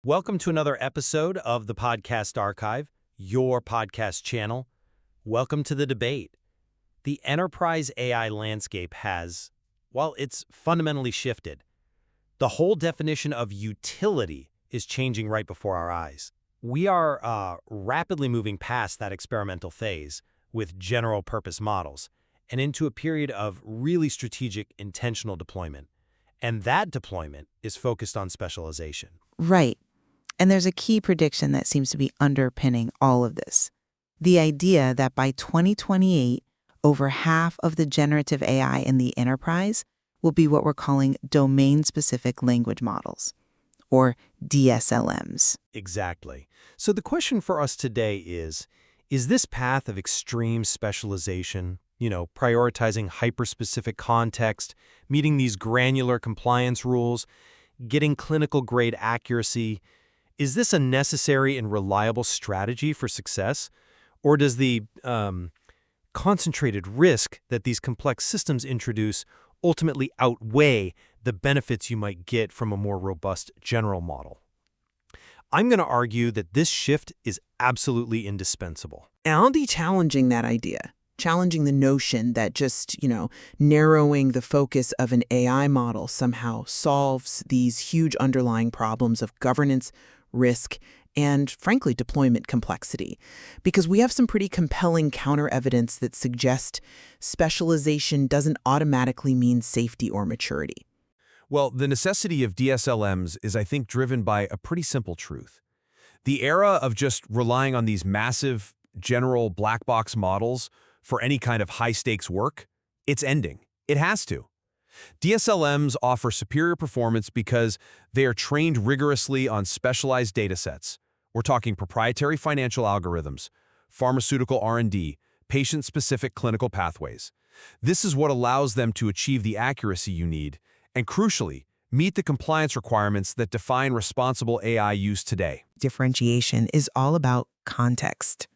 Welcome to another episode of the Podcast Archive, your podcast channel. Welcome to the debate. The enterprise AI landscape has, well, it's fundamentally shifted. The whole definition of utility is changing right before our eyes. We are rapidly moving past that experimental phase with general-purpose models and into a period of really strategic, intentional deployment. And that deployment is focused on specialization. Right. And there's a key prediction that seems to be underpinning all of this. The idea that by 2028, over half of the generative AI in the enterprise will be what we're calling domain-specific language models, or DSLMs. Exactly. So the question for us today is this path of extreme specialization, prioritizing hyper-specific context, meeting these granular compliance rules, getting clinical-grade accuracy, is this a necessary and reliable strategy for success? Or does the concentrated risk that these complex systems introduce ultimately outweigh the benefits you might get from a more robust general model? I'm going to argue that this shift is absolutely indispensable. And I'll be challenging that idea, challenging the notion that just, narrowing the focus of an AI model somehow solves these huge underlying problems of governance, risk, and, frankly, deployment complexity. Because we have some pretty compelling counter-evidence that suggest specialization doesn't automatically mean safety or maturity. Well, the necessity of DSLMs is, I think, driven by a pretty simple truth. The era of just relying on these massive, general black box models for any kind of high-stakes work, it's ending. It has to. DSLMs offer superior performance because they are trained rigorously on specialized datasets. We're talking proprietary financial algorithms, pharmaceutical R&D, patient-specific clinical pathways. This is what allows them to achieve the accuracy you need, and crucially, meet the compliance requirements that define responsible AI use today. Differentiation is all about context.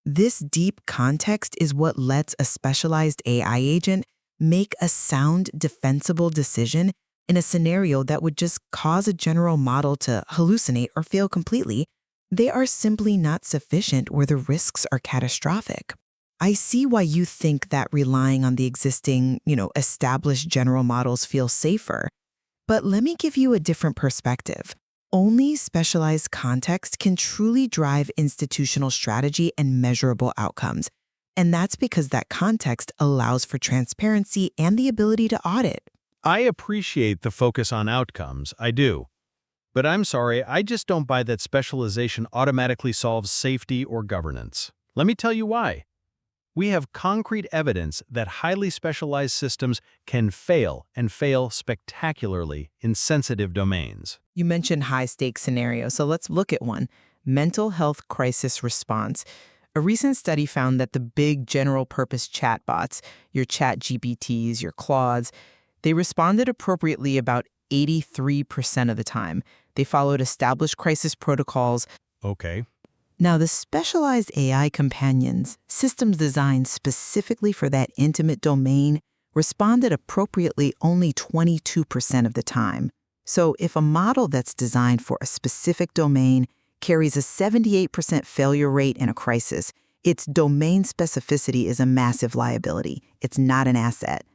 This deep context is what lets a specialized AI agent make a sound, defensible decision in a scenario that would just cause a general model to hallucinate or fail completely. They are simply not sufficient where the risks are catastrophic. I see why you think that relying on the existing, established general models feels safer. But let me give you a different perspective. Only specialized context can truly drive institutional strategy and measurable outcomes. And that's because that context allows for transparency and the ability to audit. I appreciate the focus on outcomes, I do. But I'm sorry, I just don't buy that specialization automatically solves safety or governance. Let me tell you why. We have concrete evidence that highly specialized systems can fail, and fail spectacularly, in sensitive domains. You mentioned high-stakes scenarios, so let's look at one. Mental health crisis response. A recent study found that the big general-purpose chatbots, your ChatGPTs, your Claudes, they responded appropriately about 83% of the time. They followed established crisis protocols. Okay. Now, the specialized AI companions, systems designed specifically for that intimate domain, responded appropriately only 22% of the time. So if a model that's designed for a specific domain carries a 78% failure rate in a crisis, its domain specificity is a massive liability. It's not an asset.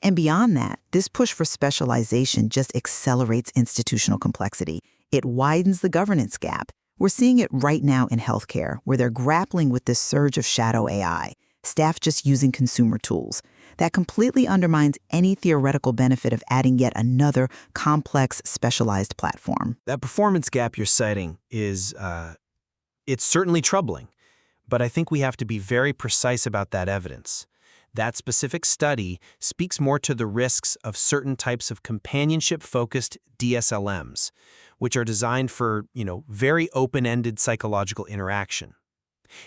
And beyond that, this push for specialization just accelerates institutional complexity. It widens the governance gap. We're seeing it right now in healthcare, where they're grappling with this surge of shadow AI, staff just using consumer tools. That completely undermines any theoretical benefit of adding yet another complex, specialized platform. That performance gap you're citing is, it's certainly troubling, but I think we have to be very precise about that evidence. That specific study speaks more to the risks of certain types of companionship-focused DSLMs, which are designed for, very open-ended psychological interaction.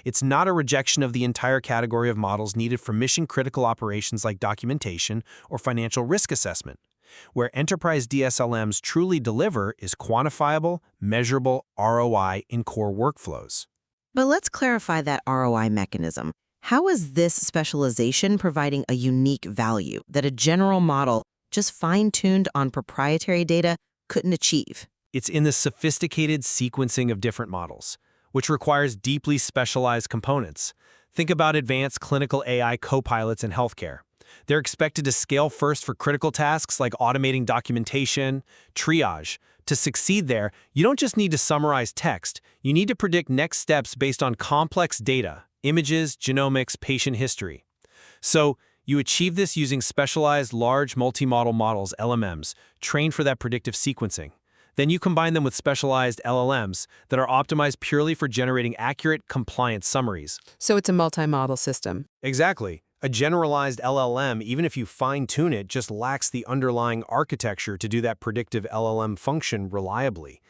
It's not a rejection of the entire category of models needed for mission-critical operations like documentation or financial risk assessment. Where enterprise DSLMs truly deliver is quantifiable, measurable ROI in core workflows. But let's clarify that ROI mechanism. How is this specialization providing a unique value that a general model just fine-tuned on proprietary data couldn't achieve? It's in the sophisticated sequencing of different models, which requires deeply specialized components. Think about advanced clinical AI copilots in healthcare. They're expected to scale first for critical tasks like automating documentation, triage. To succeed there, you don't just need to summarize text, you need to predict next steps based on complex data, images, genomics, patient history. So, you achieve this using specialized large multimodal models, LMMs, trained for that predictive sequencing. Then you combine them with specialized LLMs that are optimized purely for generating accurate, compliant summaries. So it's a multi-model system. Exactly. A generalized LLM, even if you fine-tune it, just lacks the underlying architecture to do that predictive LLM function reliably.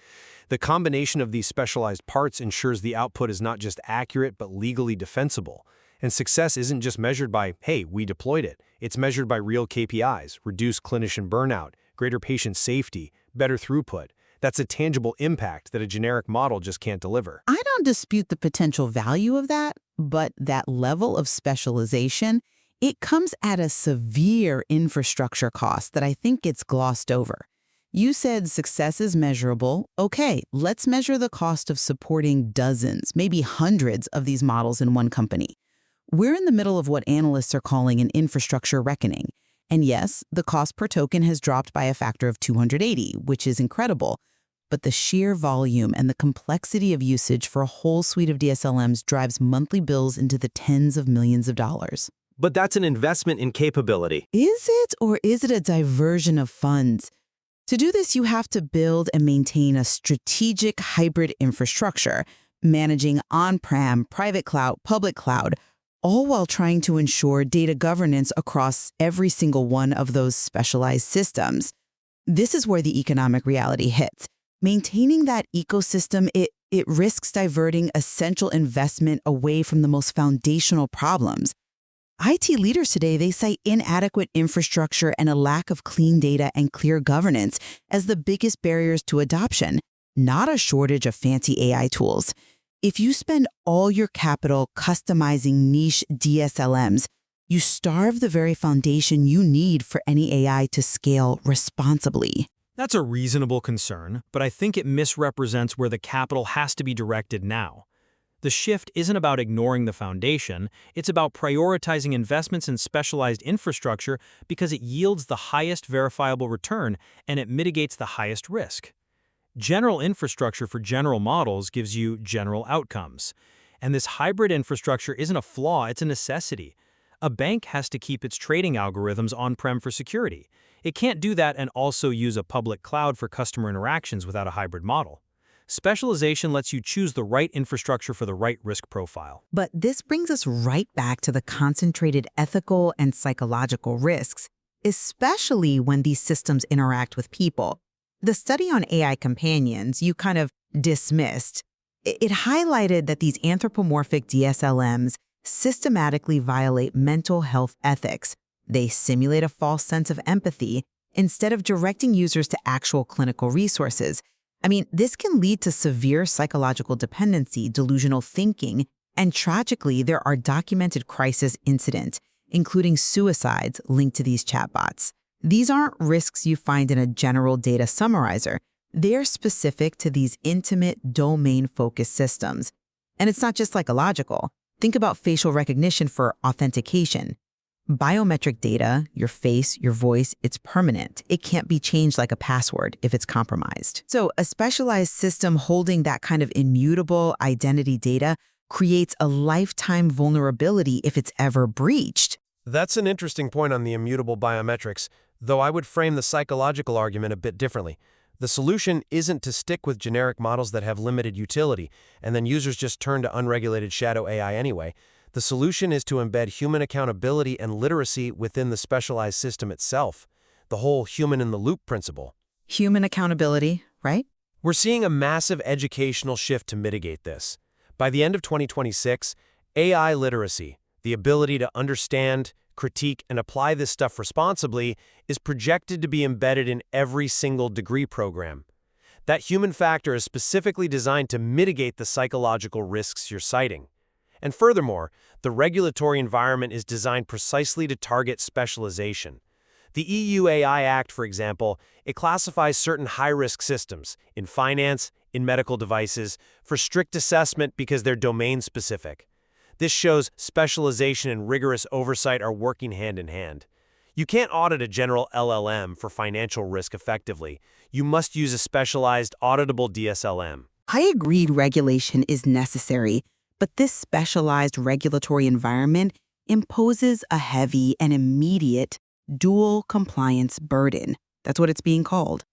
The combination of these specialized parts ensures the output is not just accurate but legally defensible. And success isn't just measured by, hey, we deployed it. It's measured by real KPIs, reduced clinician burnout, greater patient safety, better throughput. That's a tangible impact that a generic model just can't deliver. I don't dispute the potential value of that, but that level of specialization, it comes at a severe infrastructure cost that I think gets glossed over. You said success is measurable. Okay, let's measure the cost of supporting dozens, maybe hundreds of these models in one company. We're in the middle of what analysts are calling an infrastructure reckoning. And yes, the cost per token has dropped by a factor of 280, which is incredible. But the sheer volume and the complexity of usage for a whole suite of DSLMs drives monthly bills into the tens of millions of dollars. But that's an investment in capability. Is it, or is it a diversion of funds? To do this, you have to build and maintain a strategic hybrid infrastructure, managing on-prem, private cloud, public cloud, all while trying to ensure data governance across every single one of those specialized systems. This is where the economic reality hits. Maintaining that ecosystem, it risks diverting essential investment away from the most foundational problems. IT leaders today, they cite inadequate infrastructure and a lack of clean data and clear governance as the biggest barriers to adoption, not a shortage of fancy AI tools. If you spend all your capital customizing niche DSLMs, you starve the very foundation you need for any AI to scale responsibly. That's a reasonable concern, but I think it misrepresents where the capital has to be directed now. The shift isn't about ignoring the foundation, it's about prioritizing investments in specialized infrastructure because it yields the highest verifiable return and it mitigates the highest risk. General infrastructure for general models gives you general outcomes. And this hybrid infrastructure isn't a flaw, it's a necessity. A bank has to keep its trading algorithms on-prem for security. It can't do that and also use a public cloud for customer interactions without a hybrid model. Specialization lets you choose the right infrastructure for the right risk profile. But this brings us right back to the concentrated ethical and psychological risks, especially when these systems interact with people. The study on AI companions you kind of dismissed. It highlighted that these anthropomorphic DSLMs systematically violate mental health ethics. They simulate a false sense of empathy instead of directing users to actual clinical resources. I mean, this can lead to severe psychological dependency, delusional thinking, and tragically, there are documented crisis incidents, including suicides linked to these chatbots. These aren't risks you find in a general data summarizer. They're specific to these intimate, domain-focused systems. And it's not just psychological. Think about facial recognition for authentication. Biometric data, your face, your voice, it's permanent. It can't be changed like a password if it's compromised. So a specialized system holding that kind of immutable identity data creates a lifetime vulnerability if it's ever breached. That's an interesting point on the immutable biometrics, though I would frame the psychological argument a bit differently. The solution isn't to stick with generic models that have limited utility, and then users just turn to unregulated shadow AI anyway. The solution is to embed human accountability and literacy within the specialized system itself, the whole human-in-the-loop principle. Human accountability, right? We're seeing a massive educational shift to mitigate this. By the end of 2026, AI literacy, the ability to understand, critique, and apply this stuff responsibly, is projected to be embedded in every single degree program. That human factor is specifically designed to mitigate the psychological risks you're citing. And furthermore, the regulatory environment is designed precisely to target specialization. The EU AI Act, for example, it classifies certain high-risk systems in finance, in medical devices, for strict assessment because they're domain-specific. This shows specialization and rigorous oversight are working hand in hand. You can't audit a general LLM for financial risk effectively. You must use a specialized, auditable DSLM. I agreed regulation is necessary, but this specialized regulatory environment imposes a heavy and immediate dual compliance burden. That's what it's being called.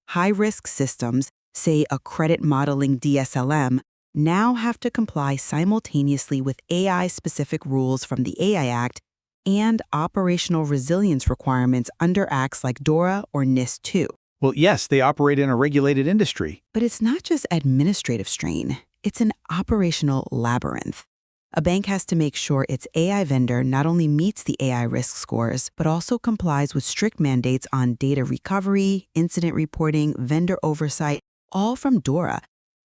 High-risk systems, say a credit modeling DSLM, now have to comply simultaneously with AI-specific rules from the AI Act and operational resilience requirements under acts like DORA or NIS2. Well, yes, they operate in a regulated industry. But it's not just administrative strain, it's an operational labyrinth. A bank has to make sure its AI vendor not only meets the AI risk scores, but also complies with strict mandates on data recovery, incident reporting, vendor oversight, all from DORA.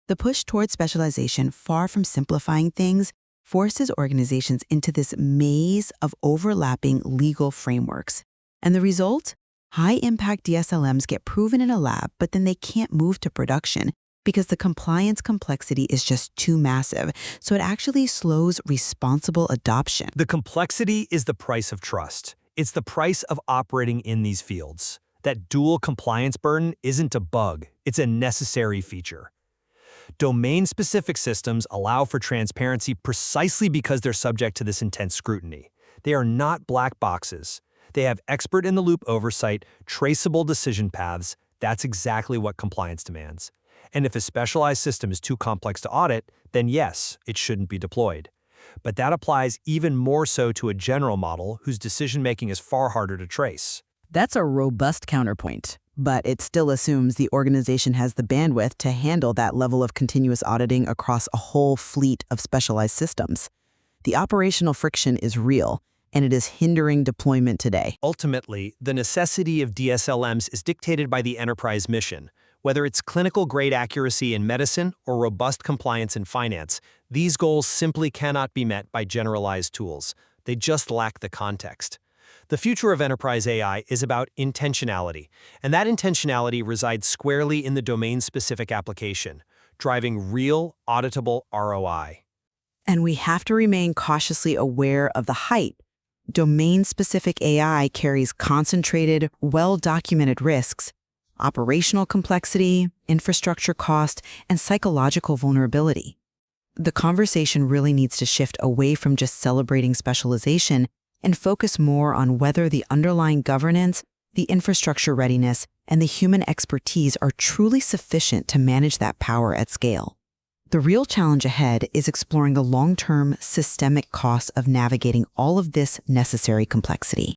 The push toward specialization, far from simplifying things, forces organizations into this maze of overlapping legal frameworks. And the result? High-impact DSLMs get proven in a lab, but then they can't move to production because the compliance complexity is just too massive, so it actually slows responsible adoption. The complexity is the price of trust. It's the price of operating in these fields. That dual compliance burden isn't a bug, it's a necessary feature. Domain-specific systems allow for transparency precisely because they're subject to this intense scrutiny. They are not black boxes. They have expert-in-the-loop oversight, traceable decision paths. That's exactly what compliance demands. And if a specialized system is too complex to audit, then yes, it shouldn't be deployed. But that applies even more so to a general model whose decision-making is far harder to trace. That's a robust counterpoint, but it still assumes the organization has the bandwidth to handle that level of continuous auditing across a whole fleet of specialized systems. The operational friction is real, and it is hindering deployment today. Ultimately, the necessity of DSLMs is dictated by the enterprise mission. Whether it's clinical-grade accuracy in medicine or robust compliance in finance, these goals simply cannot be met by generalized tools. They just lack the context. The future of enterprise AI is about intentionality, and that intentionality resides squarely in the domain-specific application, driving real, auditable ROI. And we have to remain cautiously aware of the hype. Domain-specific AI carries concentrated, well-documented risks, operational complexity, infrastructure cost, and psychological vulnerability. The conversation really needs to shift away from just celebrating specialization and focus more on whether the underlying governance, the infrastructure readiness, and the human expertise are truly sufficient to manage that power at scale. The real challenge ahead is exploring the long-term systemic costs of navigating all of this necessary complexity.